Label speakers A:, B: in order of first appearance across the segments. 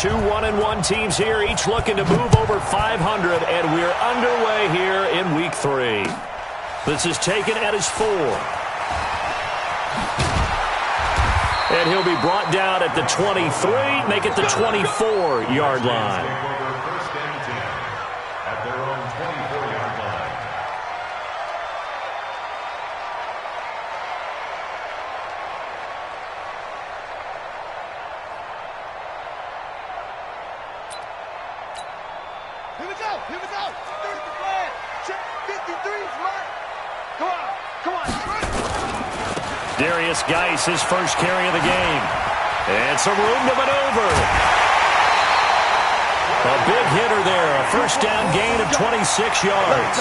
A: Two 1-1 teams here, each looking to move over 500, and we're underway here in Week 3. This is taken at his 4. And he'll be brought down at the 23, make it the 24-yard line.
B: Here we go. There's the flag. Check 53 is mine. Come on.
A: Darius Geis, his first carry of the game. And some room to maneuver. A big hitter there. A first down gain of 26 yards.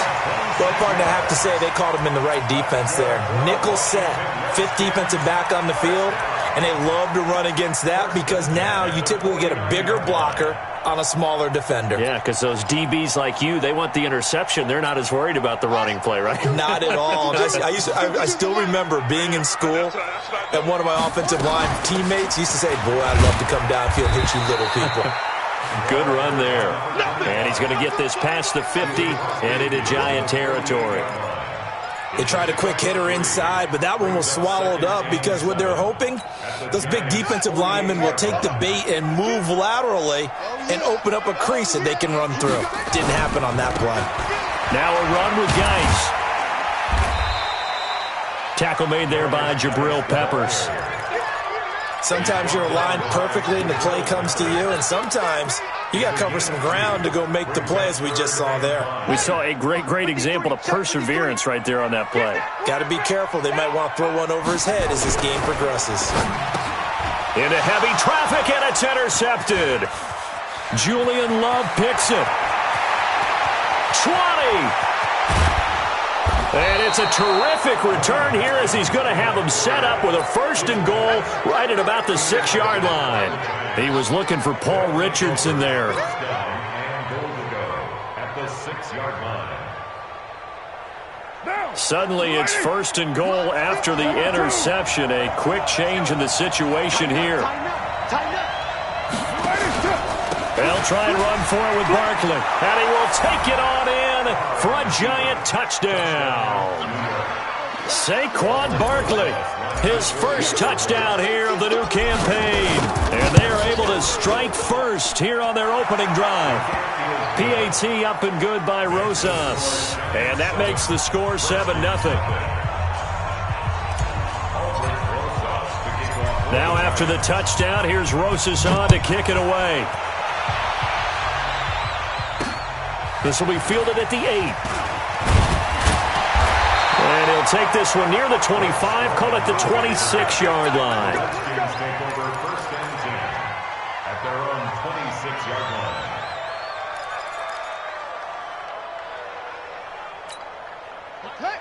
C: Well, partner, I have to say they called him in the right defense there. Nickel set. Fifth defensive back on the field. And they love to run against that because now you typically get a bigger blocker on a smaller defender.
A: Yeah, because those DBs like you, they want the interception. They're not as worried about the running play, right?
C: Not at all. I still remember being in school, and one of my offensive line teammates used to say, boy, I'd love to come downfield and hit you little people.
A: Good run there. And he's going to get this past the 50 and into Giant territory.
C: They tried a quick hitter inside, but that one was swallowed up because what they're hoping, those big defensive linemen will take the bait and move laterally and open up a crease that they can run through. Didn't happen on that play.
A: Now a run with Geis. Tackle made there by Jabril Peppers.
C: Sometimes you're aligned perfectly and the play comes to you, and sometimes you got to cover some ground to go make the play, as we just saw there.
A: We saw a great example of perseverance right there on that play.
C: Got to be careful. They might want to throw one over his head as this game progresses.
A: Into heavy traffic, and it's intercepted. Julian Love picks it. 20. And it's a terrific return here as he's going to have him set up with a 1st and goal right at about the 6-yard line. He was looking for Paul Richardson there. Suddenly it's 1st and goal after the interception. A quick change in the situation here. They'll try and run for it with Barkley. And he will take it on in for a Giant touchdown. Saquon Barkley, his first touchdown here of the new campaign. And they are able to strike first here on their opening drive. PAT up and good by Rosas. And that makes the score 7-0. Now after the touchdown, here's Rosas on to kick it away. This will be fielded at the 8. And he'll take this one near the 25, call it the 26-yard line.
D: At their own 26-yard line.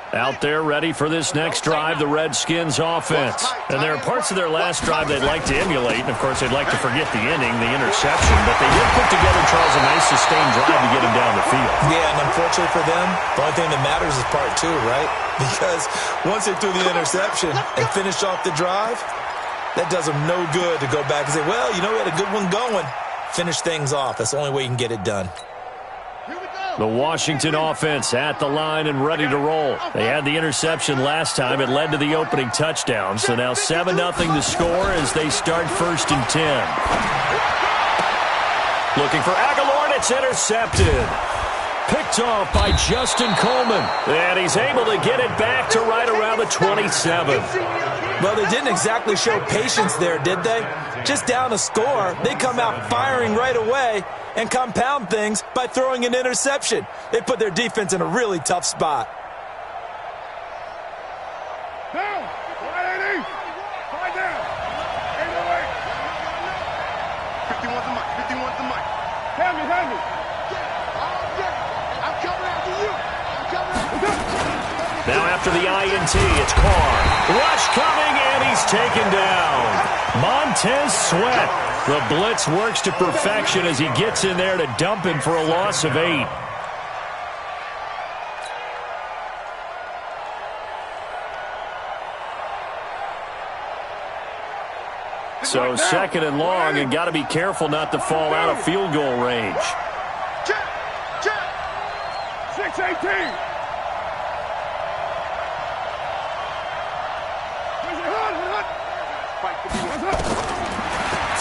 A: Out there ready for this next drive, the Redskins offense. And there are parts of their last drive they'd like to emulate, and of course they'd like to forget the inning, the interception, but they did put together, Charles, a nice sustained drive to get him down the field.
C: Yeah, and unfortunately for them, the only thing that matters is part 2, right? Because once they threw the interception and finished off the drive, that does them no good to go back and say, well, you know, we had a good one going. Finish things off. That's the only way you can get it done.
A: The Washington offense at the line and ready to roll. They had the interception last time. It led to the opening touchdown. So now 7-0 the score as they start 1st and 10. Looking for Aguilar, and it's intercepted. Picked off by Justin Coleman. And he's able to get it back to right around the 27.
C: Well, they didn't exactly show patience there, did they? Just down a score, they come out firing right away and compound things by throwing an interception. They put their defense in a really tough spot.
B: Down! 180! Find down! 808! 51's the mic. 51's the mic. Hand me. I'm coming after you.
A: Now after the INT, it's Carr. Rush coming, and he's taken down. Montez Sweat. The blitz works to perfection as he gets in there to dump him for a loss of 8. So second and long, and got to be careful not to fall out of field goal range.
B: Check. 6-18.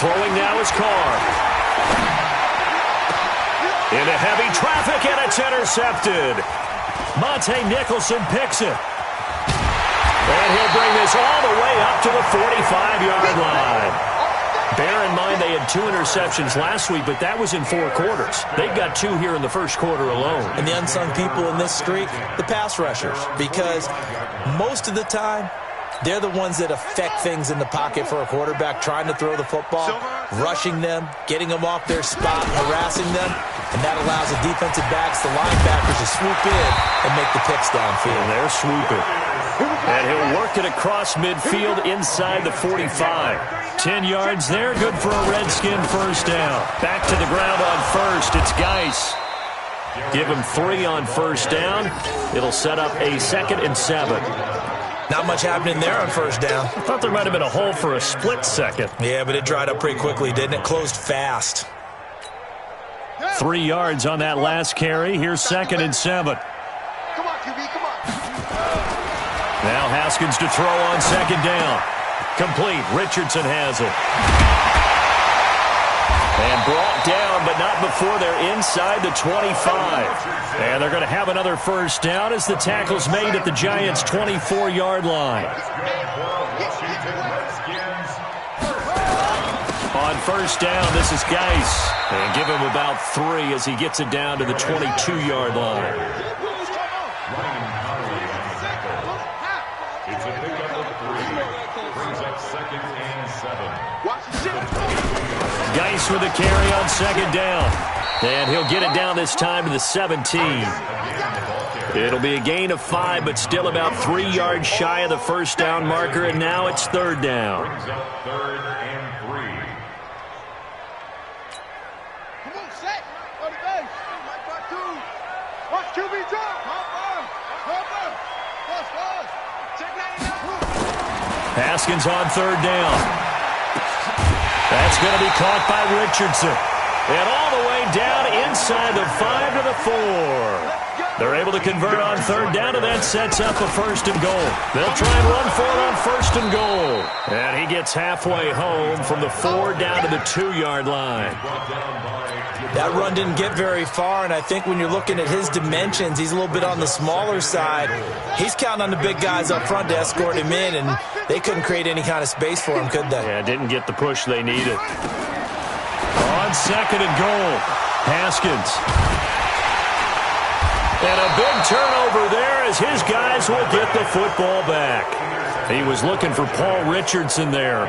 A: Throwing now is Carr. Into heavy traffic, and it's intercepted. Monte Nicholson picks it. And he'll bring this all the way up to the 45-yard line. Bear in mind they had 2 interceptions last week, but that was in 4 quarters. They've got 2 here in the first quarter alone.
C: And the unsung people in this streak, the pass rushers, because most of the time, they're the ones that affect things in the pocket for a quarterback, trying to throw the football, rushing them, getting them off their spot, harassing them, and that allows the defensive backs, the linebackers, to swoop in and make the picks downfield.
A: And they're swooping. And he'll work it across midfield inside the 45. 10 yards there, good for a Redskin first down. Back to the ground on first, it's Geis. Give him 3 on first down. It'll set up a 2nd and 7.
C: Not much happening there on first down.
A: I thought there might have been a hole for a split second.
C: Yeah, but it dried up pretty quickly, didn't it? Closed fast.
A: 3 yards on that last carry. Here's 2nd and 7.
B: Come on, QB, come on.
A: Now Haskins to throw on 2nd down. Complete. Richardson has it. And brought down, but not before they're inside the 25. And they're going to have another first down as the tackle's made at the Giants' 24-yard line. On first down, this is Geis. And give him about 3 as he gets it down to the 22-yard line.
D: It's a pickup of 3. Brings up 2nd and 7.
B: Watch the shit.
A: Geis with a carry on 2nd down. And he'll get it down this time to the 17. It'll be a gain of 5, but still about 3 yards shy of the first down marker, and now it's 3rd down.
D: Brings up 3rd and 3.
B: Come on, set. On the base. Watch QB drop. Check 99.
A: Haskins on 3rd down. That's going to be caught by Richardson. And all the way down inside the 5 to the 4. They're able to convert on 3rd down, and that sets up a 1st and goal. They'll try and run for it on 1st and goal. And he gets halfway home from the 4 down to the 2-yard line.
C: That run didn't get very far, and I think when you're looking at his dimensions, he's a little bit on the smaller side. He's counting on the big guys up front to escort him in, and they couldn't create any kind of space for him, could they?
A: Yeah, didn't get the push they needed. On 2nd and goal, Haskins. And a big turnover there as his guys will get the football back. He was looking for Paul Richardson there.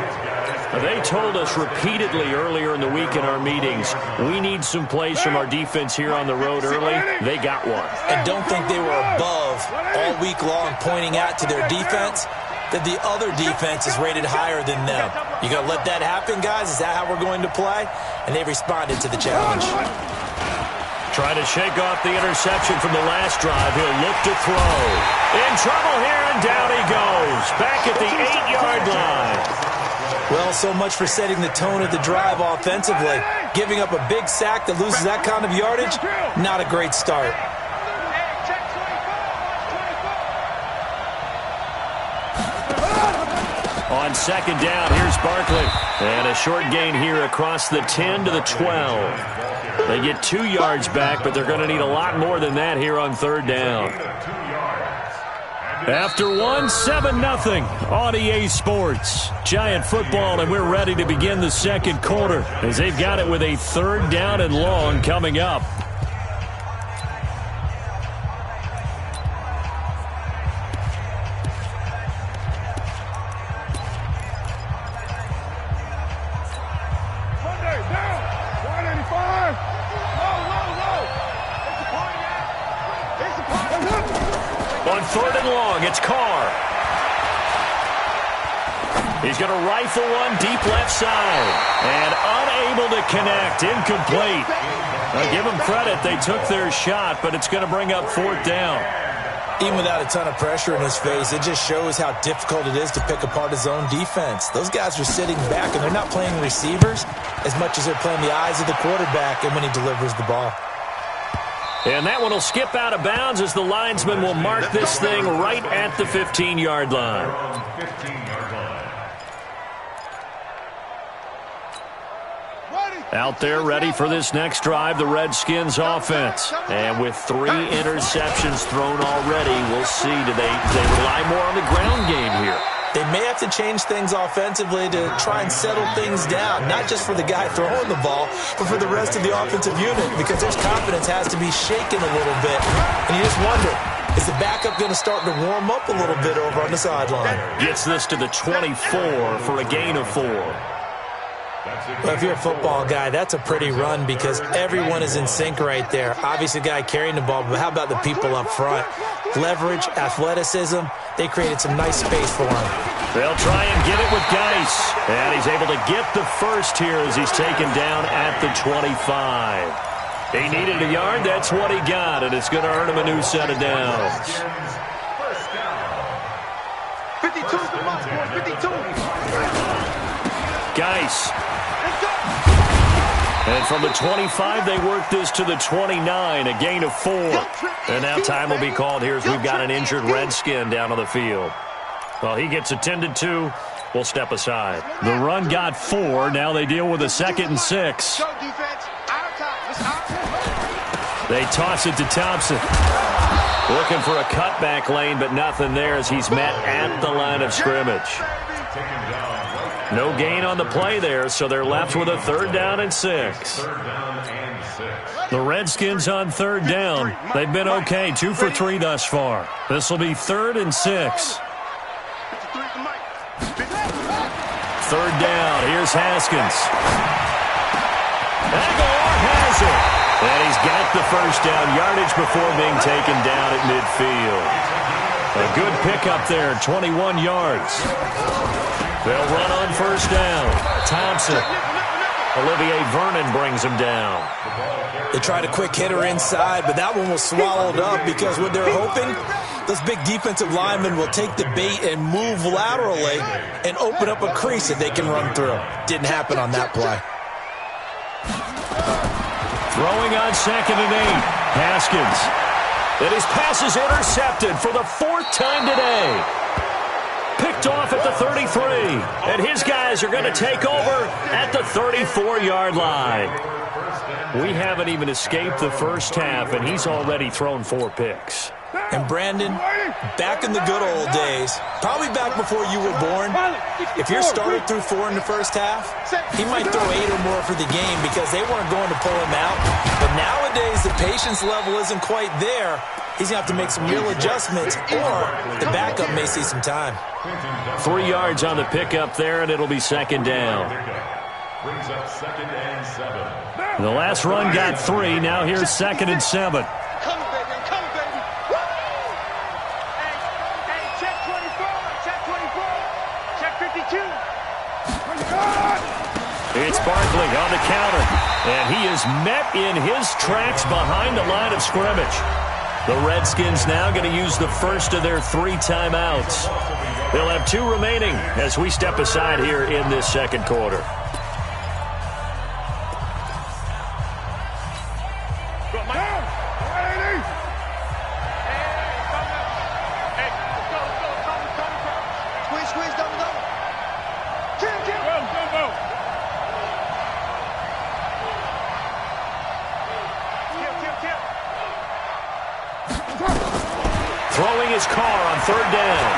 A: They told us repeatedly earlier in the week in our meetings, we need some plays from our defense here on the road early. They got one.
C: And don't think they were above all week long pointing out to their defense that the other defense is rated higher than them. You going to let that happen, guys? Is that how we're going to play? And they responded to the challenge.
A: Trying to shake off the interception from the last drive. He'll look to throw. In trouble here, and down he goes. Back at the 8-yard line.
C: Well, so much for setting the tone of the drive offensively. Giving up a big sack that loses that kind of yardage, not a great start.
A: On 2nd down, here's Barkley. And a short gain here across the 10 to the 12. They get 2 yards back, but they're going to need a lot more than that here on 3rd down. After 7-0 on EA Sports. Giant football, and we're ready to begin the 2nd quarter as they've got it with a 3rd down and long coming up. On 3rd and long, it's Carr. He's going to rifle one deep left side. And unable to connect. Incomplete. Now, give them credit. They took their shot, but it's going to bring up 4th down.
C: Even without a ton of pressure in his face, it just shows how difficult it is to pick apart his own defense. Those guys are sitting back, and they're not playing receivers as much as they're playing the eyes of the quarterback and when he delivers the ball.
A: And that one will skip out of bounds as the linesman will mark this thing right at the 15-yard line. Out there ready for this next drive, the Redskins offense. And with 3 interceptions thrown already, we'll see. Do they rely more on the ground game here?
C: They may have to change things offensively to try and settle things down, not just for the guy throwing the ball, but for the rest of the offensive unit, because their confidence has to be shaken a little bit. And you just wonder, is the backup going to start to warm up a little bit over on the sideline?
A: Gets this to the 24 for a gain of 4.
C: Well, if you're a football guy, that's a pretty run because everyone is in sync right there. Obviously, the guy carrying the ball, but how about the people up front? Leverage, athleticism, they created some nice space for him.
A: They'll try and get it with Geis. And he's able to get the first here as he's taken down at the 25. He needed a yard. That's what he got, and it's going to earn him a new set of downs.
B: 52 is the mark, 52.
A: Geis. And from the 25, they work this to the 29, a gain of 4. And now time will be called here as we've got an injured Redskin down on the field. Well, he gets attended to. We'll step aside. The run got 4. Now they deal with a 2nd and 6. They toss it to Thompson. Looking for a cutback lane, but nothing there as he's met at the line of scrimmage. No gain on the play there, so they're left with a 3rd down and 6. The Redskins on 3rd down. They've been okay, 2 for 3 thus far. This will be 3rd and 6. 3rd down. Here's Haskins. Aguilar has it. And he's got the first down yardage before being taken down at midfield. A good pickup there, 21 yards. They'll run on 1st down. Thompson. Olivier Vernon brings him down.
C: They tried a quick hitter inside, but that one was swallowed up because what they're hoping, those big defensive linemen will take the bait and move laterally and open up a crease that they can run through. Didn't happen on that play.
A: Throwing on 2nd and 8. Haskins. And his pass is intercepted for the 4th time today. Picked off at the 33. And his guys are going to take over at the 34-yard line. We haven't even escaped the first half, and he's already thrown 4 picks.
C: And Brandon, back in the good old days, probably back before you were born, if your starter threw 4 in the first half, he might throw 8 or more for the game because they weren't going to pull him out. But nowadays, the patience level isn't quite there. He's going to have to make some real adjustments, or the backup may see some time.
A: 3 yards on the pickup there, and it'll be 2nd down.
D: Brings up 2nd and 7.
A: The last run got 3. Now here's 2nd and 7. It's Barkley on the counter, and he is met in his tracks behind the line of scrimmage. The Redskins now going to use the first of their 3 timeouts. They'll have 2 remaining as we step aside here in this 2nd quarter. Throwing his car on 3rd down.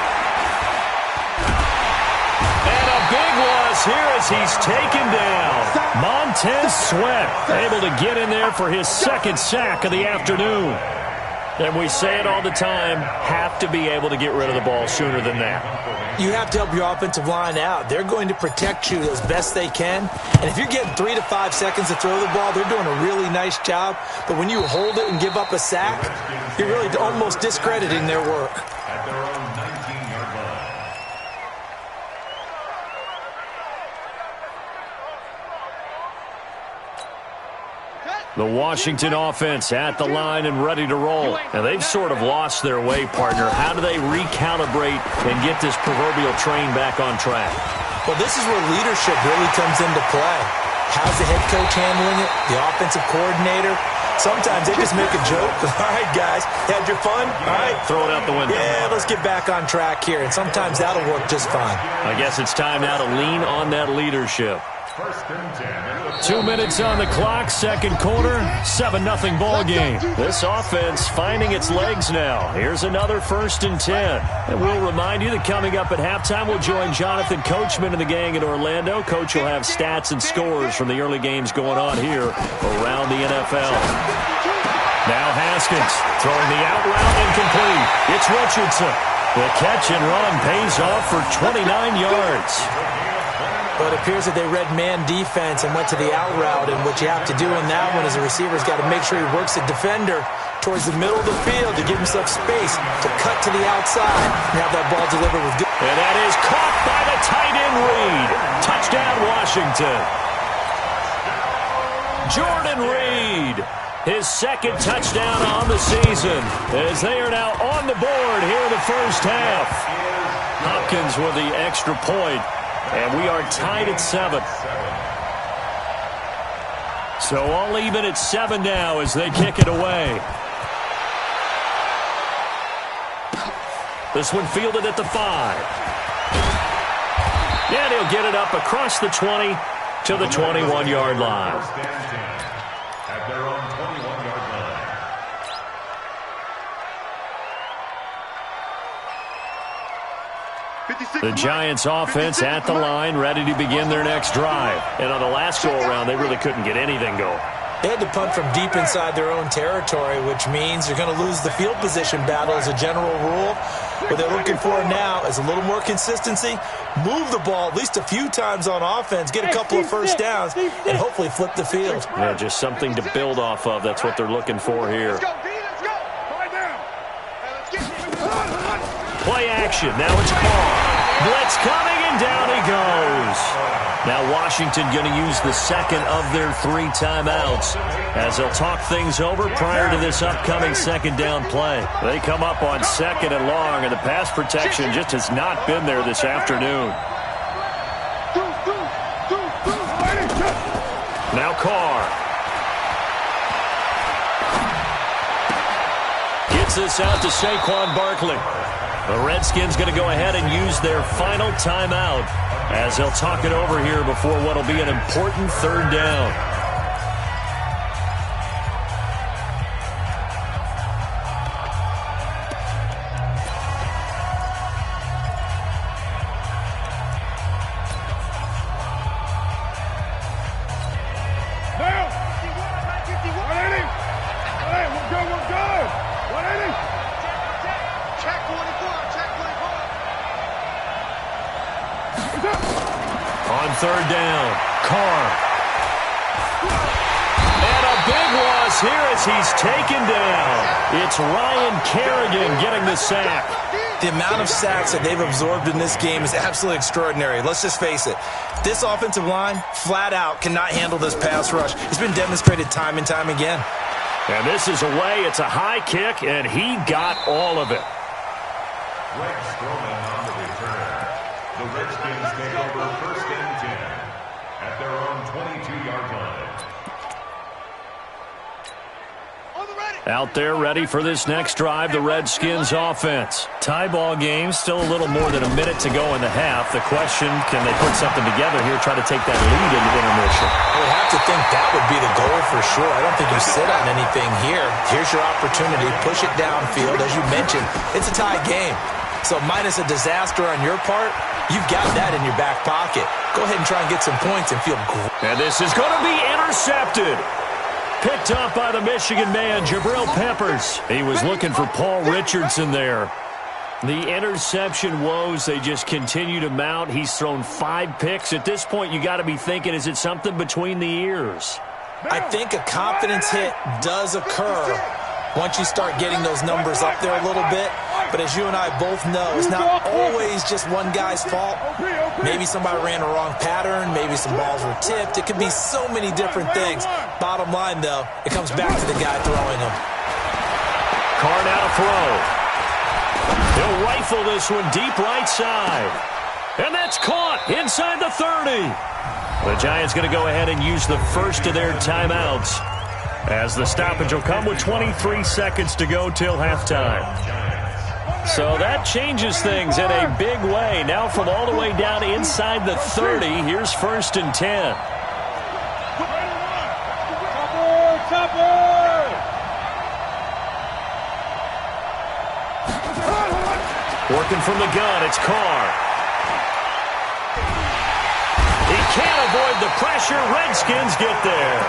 A: And a big loss here as he's taken down. Montez Sweat able to get in there for his 2nd sack of the afternoon. And we say it all the time, have to be able to get rid of the ball sooner than that.
C: You have to help your offensive line out. They're going to protect you as best they can. And if you're getting 3 to 5 seconds to throw the ball, they're doing a really nice job. But when you hold it and give up a sack, you're really almost discrediting their work.
D: At their own 19-yard line.
A: The Washington offense at the line and ready to roll. And they've sort of lost their way, partner. How do they recalibrate and get this proverbial train back on track?
C: Well, this is where leadership really comes into play. How's the head coach handling it? The offensive coordinator? Sometimes they just make a joke. All right, guys, had your fun? All right.
A: Throw it out the window.
C: Yeah, let's get back on track here. And sometimes that'll work just fine.
A: I guess it's time now to lean on that leadership. 2 minutes on the clock, second quarter, 7-0 ball game. This offense finding its legs now. Here's another 1st and 10. And we'll remind you that coming up at halftime, we'll join Jonathan Coachman and the gang in Orlando. Coach will have stats and scores from the early games going on here around the NFL. Now Haskins throwing the out route incomplete. It's Richardson. The catch and run pays off for 29 yards.
C: Well, it appears that they read man defense and went to the out route, and what you have to do in that one is the receiver's got to make sure he works the defender towards the middle of the field to give himself space to cut to the outside and have that ball delivered with good.
A: And that is caught by the tight end Reed. Touchdown, Washington. Jordan Reed, his second touchdown on the season, as they are now on the board here in the first half. Hopkins with the extra point. And we are tied at 7. So all even at 7 now as they kick it away. This one fielded at the 5. And he'll get it up across the 20 to the 21-yard line.
D: At their own 21-yard line.
A: The Giants offense at the line, ready to begin their next drive. And on the last go-around, they really couldn't get anything going.
C: They had to punt from deep inside their own territory, which means you're going to lose the field position battle as a general rule. What they're looking for now is a little more consistency, move the ball at least a few times on offense, get a couple of first downs, and hopefully flip the field.
A: Yeah, just something to build off of. That's what they're looking for here.
B: Let's go, D, let's go. Right down.
A: Play action. Now it's Carr. Blitz coming, and down he goes. Now Washington going to use the second of their 3 timeouts as they'll talk things over prior to this upcoming second down play. They come up on 2nd and long, and the pass protection just has not been there this afternoon. Now Carr. Gets this out to Saquon Barkley. The Redskins going to go ahead and use their final timeout as they'll talk it over here before what will be an important 3rd down. On 3rd down, Carr. And a big loss here as he's taken down. It's Ryan Kerrigan getting the sack.
C: The amount of sacks that they've absorbed in this game is absolutely extraordinary. Let's just face it. This offensive line, flat out, cannot handle this pass rush. It's been demonstrated time and time again.
A: And this is away. It's a high kick, and he got all of it.
D: Greg Stroman on the return. The Redskins take over 1st and 10 at their own 22-yard line.
A: Out there ready for this next drive, the Redskins offense. Tie ball game, still a little more than a minute to go in the half. The question, can they put something together here, try to take that lead into intermission?
C: I would have to think that would be the goal for sure. I don't think you sit on anything here. Here's your opportunity. Push it downfield. As you mentioned, it's a tie game. So minus a disaster on your part, you've got that in your back pocket. Go ahead and try and get some points and feel great.
A: And this is going to be intercepted. Picked up by the Michigan man, Jabril Peppers. He was looking for Paul Richardson there. The interception woes, they just continue to mount. He's thrown 5 picks. At this point, you got to be thinking, is it something between the ears?
C: I think a confidence hit does occur once you start getting those numbers up there a little bit. But as you and I both know, it's not always just one guy's fault. Maybe somebody ran a wrong pattern. Maybe some balls were tipped. It could be so many different things. Bottom line, though, it comes back to the guy throwing them.
A: Carr now to throw. He'll rifle this one deep right side. And that's caught inside the 30. The Giants going to go ahead and use the first of their timeouts, as the stoppage will come with 23 seconds to go till halftime. So that changes things in a big way. Now from all the way down inside the 30, here's 1st and 10. Working from the gun, it's Carr. He can't avoid the pressure. Redskins get there.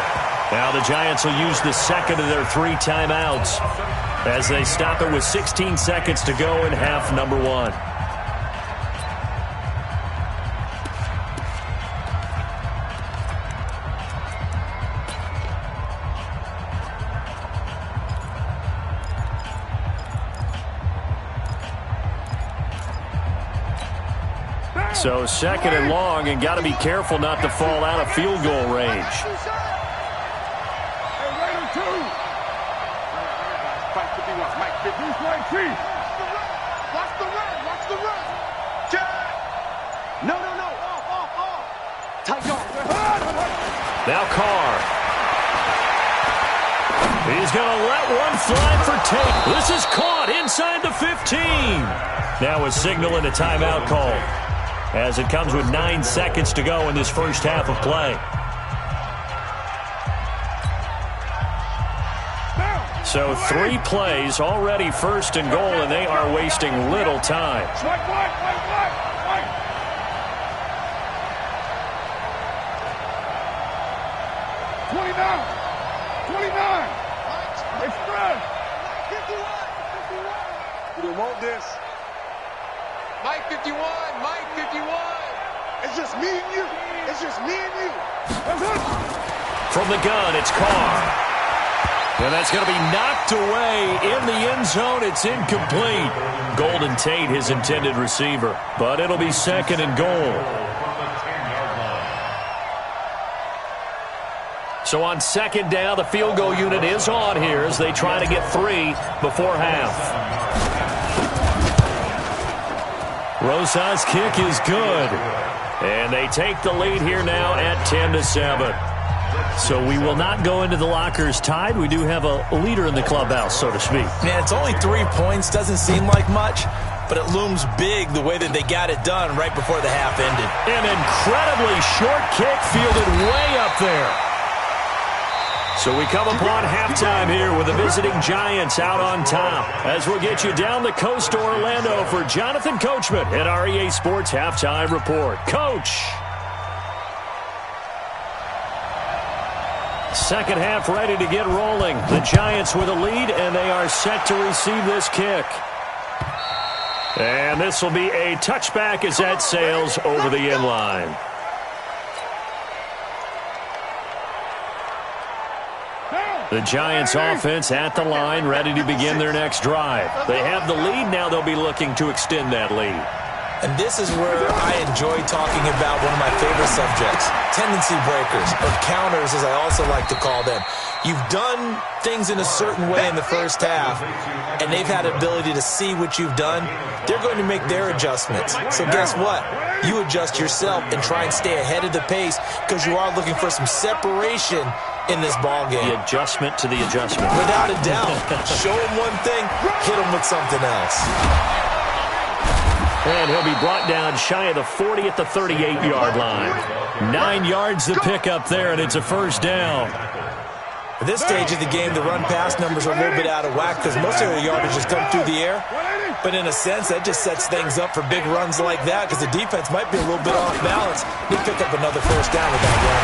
A: Now the Giants will use the second of their 3 timeouts as they stop it with 16 seconds to go in half number 1. So 2nd and long, and got to be careful not to fall out of field goal range.
B: Watch the run. No. Off. Tight guard.
A: Now Carr. He's going to let one fly for Tate. This is caught inside the 15. Now a signal and a timeout call, as it comes with 9 seconds to go in this first half of play. So 3 plays, already 1st and goal, and they are wasting little time.
B: White. 29. Express. 51. You don't want this. Mike 51. It's just me and you.
A: From the gun, it's Carr. And that's going to be knocked away in the end zone. It's incomplete. Golden Tate, his intended receiver. But it'll be 2nd and goal. So on 2nd down, the field goal unit is on here as they try to get 3 before half. Rosas' kick is good. And they take the lead here now at 10-7. So we will not go into the lockers tied. We do have a leader in the clubhouse, so to speak.
C: Man, it's only 3 points. Doesn't seem like much, but it looms big the way that they got it done right before the half ended.
A: An incredibly short kick fielded way up there. So we come upon halftime here with the visiting Giants out on top, as we'll get you down the coast to Orlando for Jonathan Coachman at our EA Sports Halftime Report. Coach! Second half ready to get rolling. The Giants with a lead, and they are set to receive this kick. And this will be a touchback as that sails over the end line. The Giants offense at the line, ready to begin their next drive. They have the lead. Now they'll be looking to extend that lead.
C: And this is where I enjoy talking about one of my favorite subjects, tendency breakers, or counters as I also like to call them. You've done things in a certain way in the first half, and they've had the ability to see what you've done. They're going to make their adjustments. So guess what? You adjust yourself and try and stay ahead of the pace because you are looking for some separation in this ball game.
A: The adjustment to the adjustment.
C: Without a doubt. Show them one thing, hit them with something else.
A: And he'll be brought down shy of the 40 at the 38-yard line. 9 yards to pick up there, and it's a first down.
C: At this stage of the game, the run-pass numbers are a little bit out of whack because most of their yardage has come through the air. But in a sense, that just sets things up for big runs like that because the defense might be a little bit off balance. They pick up another first down with that run.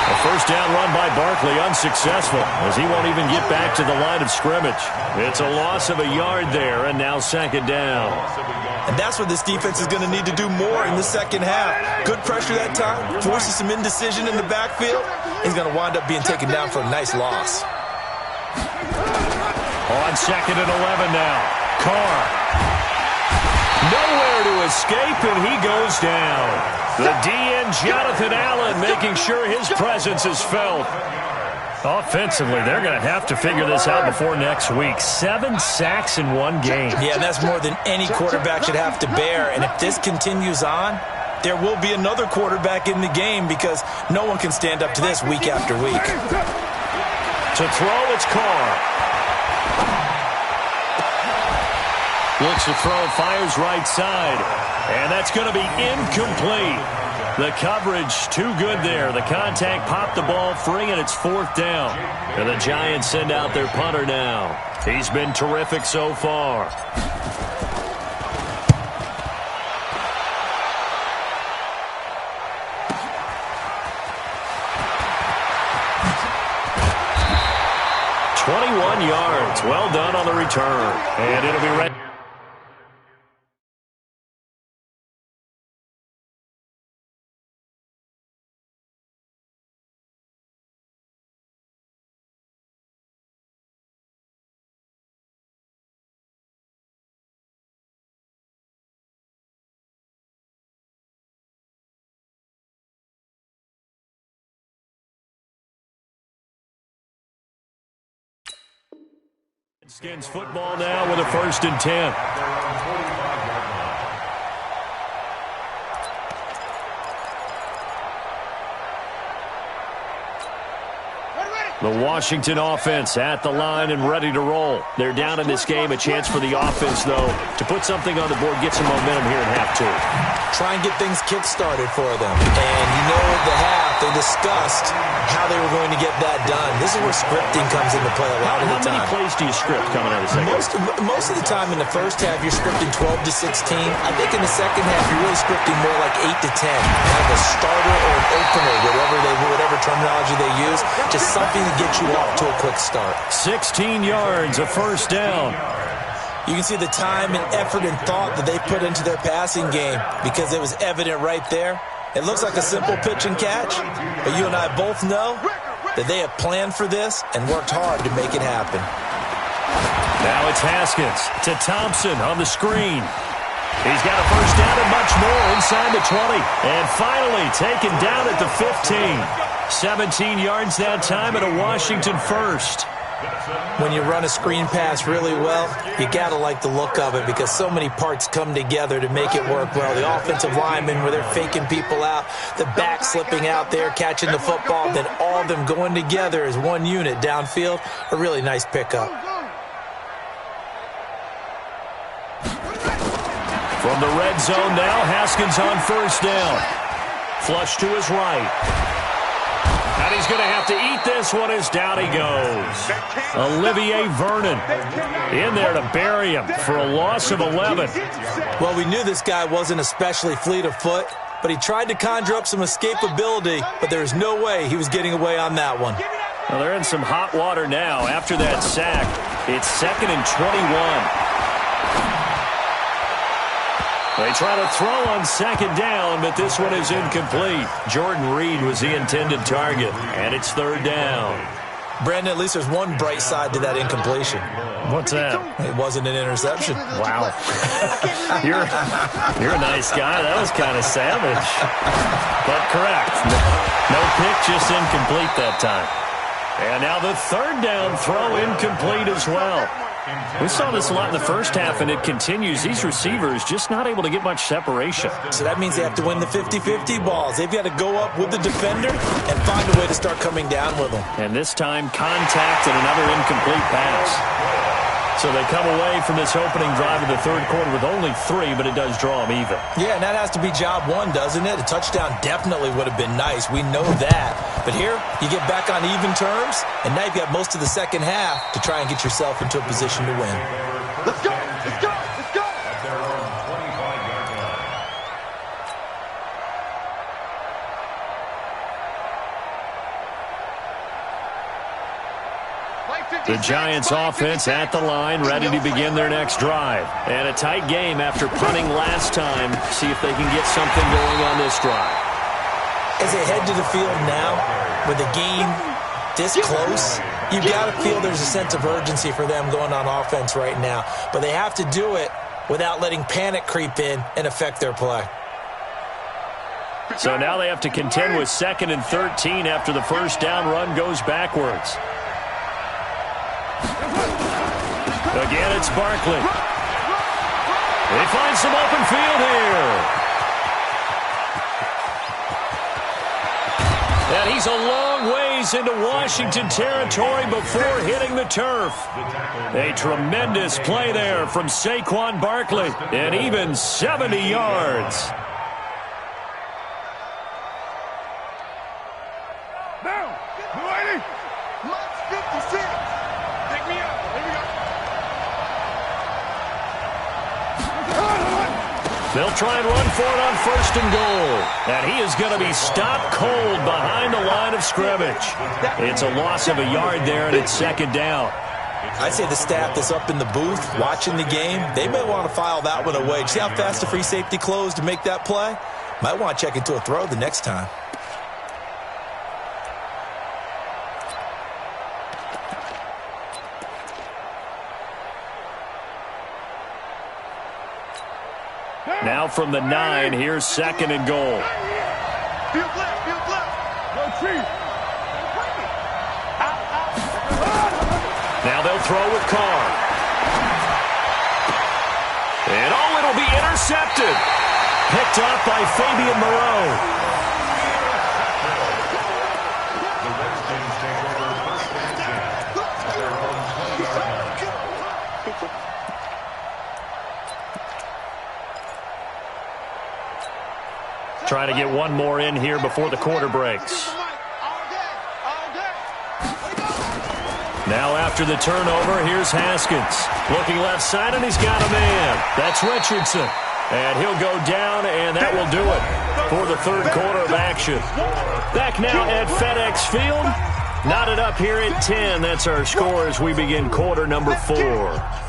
A: A first down run by Barkley, unsuccessful, as he won't even get back to the line of scrimmage. It's a loss of a yard there, and now second down.
C: And that's what this defense is going to need to do more in the second half. Good pressure that time, forces some indecision in the backfield. He's going to wind up being taken down for a nice loss.
A: On 2nd and 11 now. Carr. Nowhere to escape, and he goes down. The DN, Jonathan Allen, making sure his presence is felt. Offensively, they're going to have to figure this out before next week. 7 sacks in one game.
C: Yeah, and that's more than any quarterback should have to bear. And if this continues on, there will be another quarterback in the game because no one can stand up to this week after week.
A: To throw, it's Carr. Looks to throw, fires right side. And that's going to be incomplete. The coverage too good there. The contact popped the ball free, and it's 4th down. And the Giants send out their punter now. He's been terrific so far. Yards. Well done on the return. And it'll be ready. Skins football now with a 1st and 10. The Washington offense at the line and ready to roll. They're down in this game. A chance for the offense, though, to put something on the board, get some momentum here in half 2.
C: Try and get things kick-started for them. And you know at the half, they discussed how they were going to get that done. This is where scripting comes into play a lot of the time.
A: How many plays do you script coming out of the second?
C: Most of the time in the first half, you're scripting 12 to 16. I think in the second half, you're really scripting more like 8 to 10. Kind of a starter or an opener, whatever terminology they use. Just something to get you off to a quick start.
A: 16 yards, a 1st down.
C: You can see the time and effort and thought that they put into their passing game because it was evident right there. It looks like a simple pitch and catch, but you and I both know that they have planned for this and worked hard to make it happen.
A: Now it's Haskins to Thompson on the screen. He's got a 1st down and much more inside the 20. And finally taken down at the 15. 17 yards that time and a Washington 1st.
C: When you run a screen pass really well, you got to like the look of it because so many parts come together to make it work well. The offensive linemen, where they're faking people out, the back slipping out there, catching the football, then all of them going together as one unit downfield, a really nice pickup.
A: From the red zone now, Haskins on 1st down. Flush to his right. And he's going to have to eat this one as down he goes. Olivier Vernon in there to bury him for a loss of 11.
C: Well, we knew this guy wasn't especially fleet of foot, but he tried to conjure up some escapability, but there's no way he was getting away on that one.
A: Well, they're in some hot water now after that sack. It's 2nd and 21. They try to throw on 2nd down, but this one is incomplete. Jordan Reed was the intended target, and it's 3rd down.
C: Brandon, at least there's one bright side to that incompletion.
A: What's that?
C: It wasn't an interception.
A: Wow. You're a nice guy. That was kind of savage. But correct. No pick, just incomplete that time. And now the 3rd down throw incomplete as well. We saw this a lot in the first half, and it continues. These receivers just not able to get much separation.
C: So that means they have to win the 50-50 balls. They've got to go up with the defender and find a way to start coming down with them.
A: And this time, contact and another incomplete pass. So they come away from this opening drive of the 3rd quarter with only 3, but it does draw them even.
C: Yeah, and that has to be job 1, doesn't it? A touchdown definitely would have been nice. We know that. But here, you get back on even terms, and now you've got most of the second half to try and get yourself into a position to win.
B: Let's go! Let's go! Let's go!
D: At their own 25-yard line.
A: The Giants offense at the line, ready to begin their next drive. And a tight game after punting last time. See if they can get something going on this drive.
C: As they head to the field now, with the game this close, you've got to feel there's a sense of urgency for them going on offense right now. But they have to do it without letting panic creep in and affect their play.
A: So now they have to contend with 2nd and 13 after the first down run goes backwards. Again, it's Barkley. They find some open field here. And he's a long ways into Washington territory before hitting the turf. A tremendous play there from Saquon Barkley, and even 70 yards.
B: Now, 280. March 56. Take me out. Here we go.
A: They'll try and run for it on 1st and goal. And he is going to be stopped cold behind the line of scrimmage. It's a loss of a yard there, and it's 2nd down.
C: I'd say the staff that's up in the booth watching the game, they may want to file that one away. See how fast the free safety closed to make that play? Might want to check into a throw the next time.
A: Now from the 9, here's 2nd and goal.
B: Field left, field left. Go Chief.
A: Now they'll throw with Carr. And it'll be intercepted. Picked up by Fabian Moreau.
D: The Redskins take over 1st and 10 at their own 20-yard line.
A: Trying to get one more in here before the quarter breaks. Now after the turnover, here's Haskins. Looking left side, and he's got a man. That's Richardson. And he'll go down, and that will do it for the 3rd quarter of action. Back now at FedEx Field. Knotted up here at 10. That's our score as we begin quarter number 4.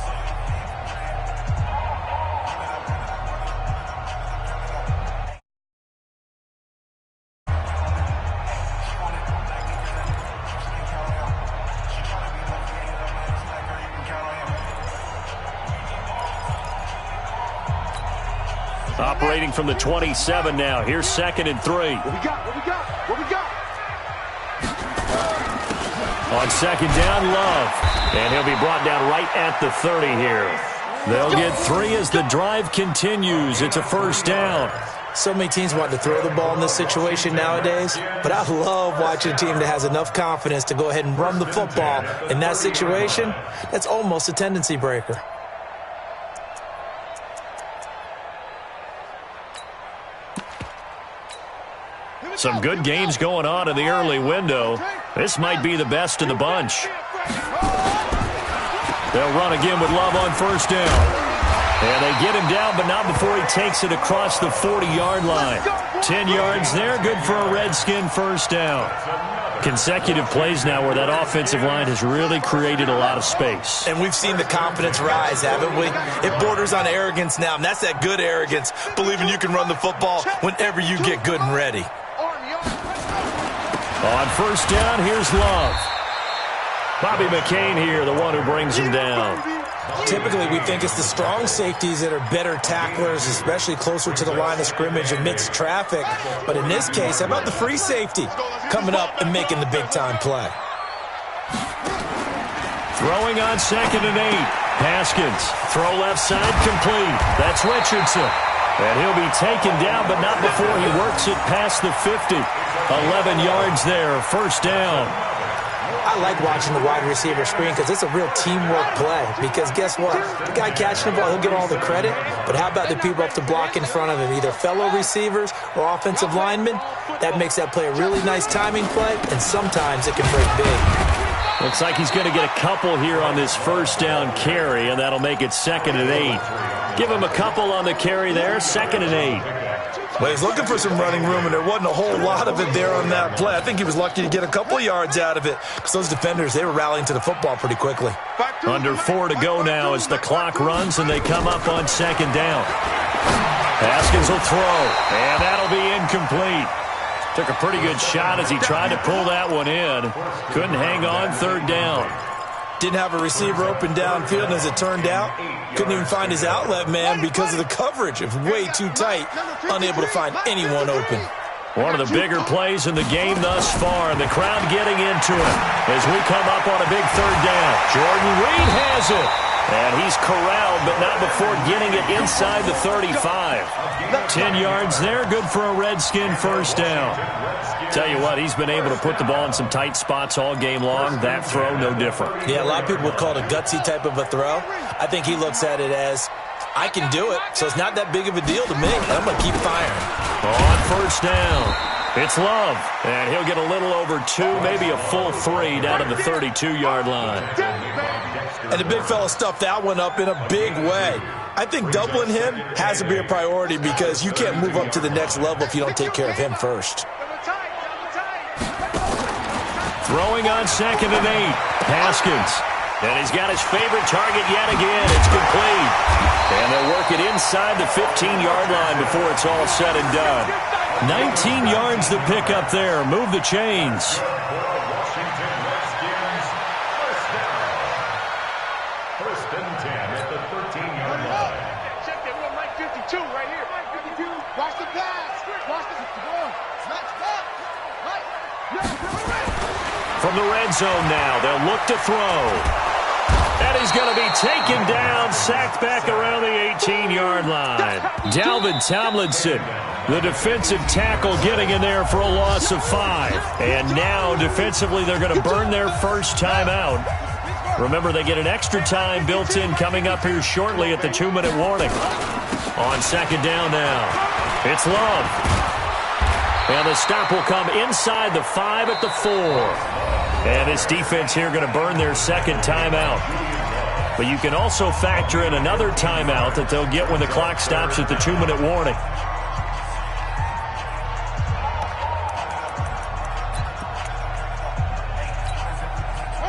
A: Operating from the 27 now. Here's 2nd and 3.
B: What we got? What we got? What we got?
A: On 2nd down, Love. And he'll be brought down right at the 30 here. They'll get 3 as the drive continues. It's a 1st down.
C: So many teams want to throw the ball in this situation nowadays, but I love watching a team that has enough confidence to go ahead and run the football. In that situation, that's almost a tendency breaker.
A: Some good games going on in the early window. This might be the best of the bunch. They'll run again with Love on 1st down. And they get him down, but not before he takes it across the 40-yard line. 10 yards there, good for a Redskin 1st down. Consecutive plays now where that offensive line has really created a lot of space.
C: And we've seen the confidence rise, haven't we? It borders on arrogance now, and that's that good arrogance, believing you can run the football whenever you get good and ready.
A: On 1st down, here's Love. Bobby McCain here, the one who brings him down.
C: Typically, we think it's the strong safeties that are better tacklers, especially closer to the line of scrimmage amidst traffic. But in this case, how about the free safety coming up and making the big-time play?
A: Throwing on 2nd and 8. Haskins, throw left side complete. That's Richardson. And he'll be taken down, but not before he works it past the 50. 11 yards there, 1st down.
C: I like watching the wide receiver screen because it's a real teamwork play. Because guess what? The guy catching the ball, he'll get all the credit. But how about the people up to block in front of him, either fellow receivers or offensive linemen? That makes that play a really nice timing play, and sometimes it can break big.
A: Looks like he's going to get a couple here on this 1st down carry, and that'll make it 2nd and 8. Give him a couple on the carry there, 2nd and 8.
C: Well, he's looking for some running room, and there wasn't a whole lot of it there on that play. I think he was lucky to get a couple yards out of it because those defenders, they were rallying to the football pretty quickly.
A: Under 4 to go now as the clock runs, and they come up on 2nd down. Haskins will throw, and that'll be incomplete. Took a pretty good shot as he tried to pull that one in. Couldn't hang on 3rd down.
C: Didn't have a receiver open downfield, and as it turned out, couldn't even find his outlet man because of the coverage. It was way too tight, unable to find anyone open.
A: One of the bigger plays in the game thus far, and the crowd getting into it as we come up on a big third down. Jordan Reed has it, and he's corralled, but not before getting it inside the 35. 10 yards there, good for a Redskin first down. Tell you what, he's been able to put the ball in some tight spots all game long. That throw, no different.
C: Yeah, a lot of people would call it a gutsy type of a throw. I think he looks at it as, I can do it, so it's not that big of a deal to me. I'm going to keep firing.
A: On first down, it's Love, and he'll get a little over 2, maybe a full 3 down to the 32-yard line.
C: And the big fella stuffed that one up in a big way. I think doubling him has to be a priority because you can't move up to the next level if you don't take care of him first.
A: Throwing on 2nd and 8, Haskins. And he's got his favorite target yet again. It's complete. And they'll work it inside the 15-yard line before it's all said and done. 19 yards to pick up there. Move the chains.
D: First and 10 at the 13-yard line.
B: Check that. We're Mike 52 right here. Mike 52. Watch the pass. Watch the ball. Smash back.
A: From the red zone now, they'll look to throw. And he's going to be taken down, sacked back around the 18-yard line. Dalvin Tomlinson, the defensive tackle, getting in there for a loss of 5. And now, defensively, they're going to burn their first timeout. Remember, they get an extra time built in coming up here shortly at the 2-minute warning. On 2nd down now, it's Love. And the stop will come inside the 5 at the 4. And this defense here going to burn their second timeout. But you can also factor in another timeout that they'll get when the clock stops at the 2-minute warning.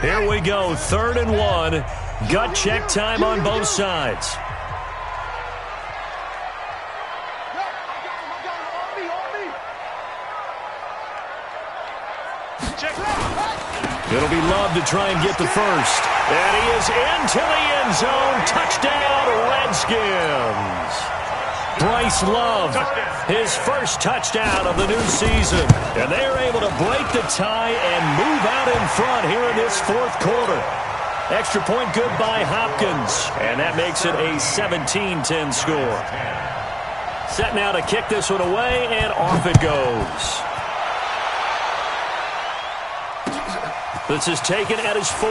A: Here we go, 3rd and 1. Gut check time on both sides. It'll be Love to try and get the first. And he is into the end zone. Touchdown, Redskins. Bryce Love, his first touchdown of the new season. And they are able to break the tie and move out in front here in this 4th quarter. Extra point good by Hopkins. And that makes it a 17-10 score. Set now to kick this one away, and off it goes. This is taken at his 4.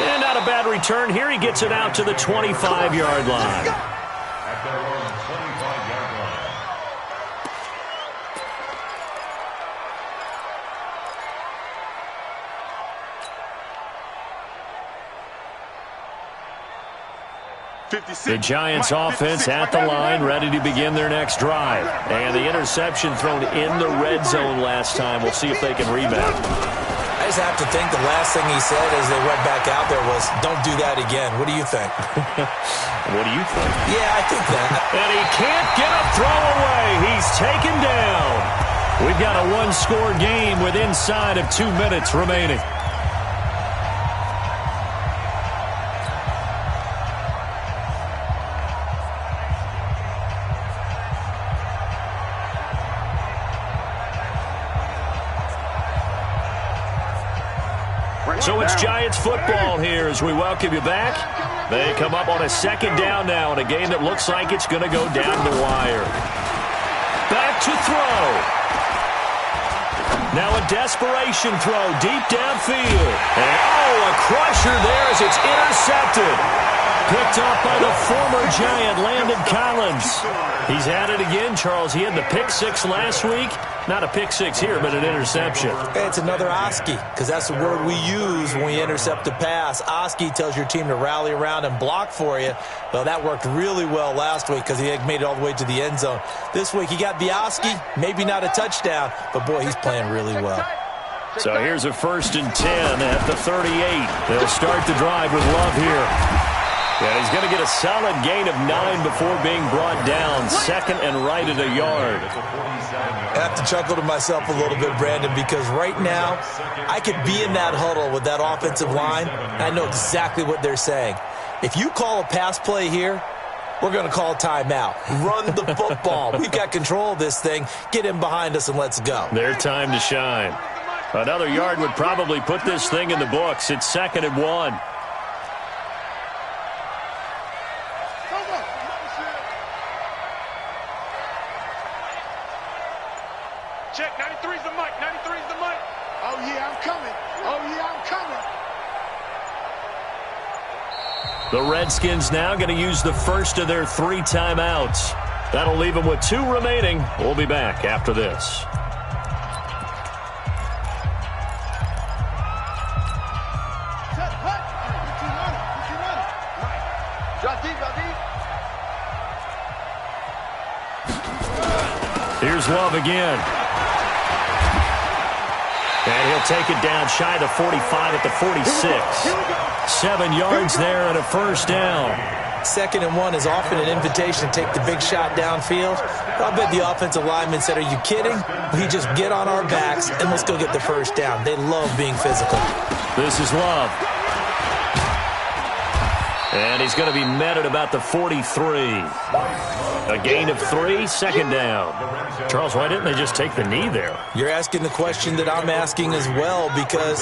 A: And not a bad return here. He gets it out to the 25-yard line.
D: At their own 25-yard line.
A: The Giants offense at the line, ready to begin their next drive. And the interception thrown in the red zone last time. We'll see if they can rebound.
C: I just have to think the last thing he said as they went back out there was, don't do that again. What do you think?
A: What do you think?
C: Yeah, I think that.
A: And he can't get a throw away. He's taken down. We've got a one-score game with inside of 2 minutes remaining. So it's Giants football here as we welcome you back. They come up on a 2nd down now in a game that looks like it's going to go down the wire. Back to throw. Now a desperation throw deep downfield. And a crusher there as it's intercepted. Picked off by the former Giant, Landon Collins. He's at it again, Charles. He had the pick 6 last week. Not a pick 6 here, but an interception.
C: It's another Oski, because that's the word we use when we intercept a pass. Oski tells your team to rally around and block for you. Well, that worked really well last week because he made it all the way to the end zone. This week he got the Oski, maybe not a touchdown, but boy, he's playing really well.
A: So here's a 1st and 10 at the 38. They'll start the drive with Love here. And he's going to get a solid gain of 9 before being brought down. 2nd and right at a yard.
C: I have to chuckle to myself a little bit, Brandon, because right now I could be in that huddle with that offensive line, and I know exactly what they're saying. If you call a pass play here, we're going to call timeout. Run the football. We've got control of this thing. Get him behind us and let's go.
A: Their time to shine. Another yard would probably put this thing in the books. It's 2nd and 1.
B: Check, 93's the mic, 93's the mic. Oh, yeah, I'm coming. Oh, yeah, I'm coming.
A: The Redskins now going to use the first of their 3 timeouts. That'll leave them with 2 remaining. We'll be back after this. Here's Love again. And he'll take it down shy of the 45 at the 46. 7 yards there and a first down.
C: 2nd and 1 is often an invitation to take the big shot downfield. I bet the offensive lineman said, are you kidding? We just get on our backs and let's go get the first down. They love being physical.
A: This is Love. And he's going to be met at about the 43. A gain of 3, 2nd down. Charles, why didn't they just take the knee there?
C: You're asking the question that I'm asking as well, because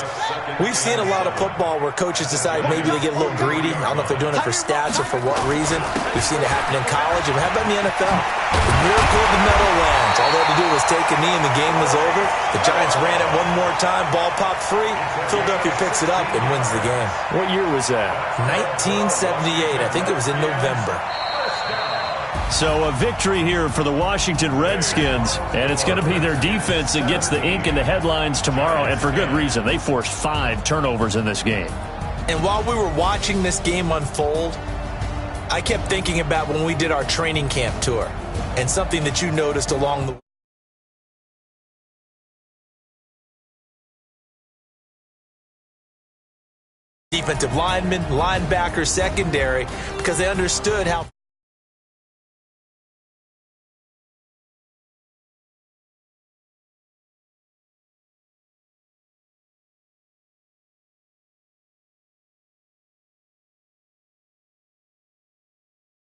C: we've seen a lot of football where coaches decide maybe they get a little greedy. I don't know if they're doing it for stats or for what reason. We've seen it happen in college, and how about in the NFL? The miracle of the Meadowlands. All they had to do was take a knee and the game was over. The Giants ran it one more time, ball popped free. Philadelphia picks it up and wins the game.
A: What year was that?
C: 1978. I think it was in November.
A: So a victory here for the Washington Redskins, and it's going to be their defense that gets the ink in the headlines tomorrow, and for good reason. They forced 5 turnovers in this game.
C: And while we were watching this game unfold, I kept thinking about when we did our training camp tour and something that you noticed along the way. Defensive linemen, linebackers, secondary, because they understood how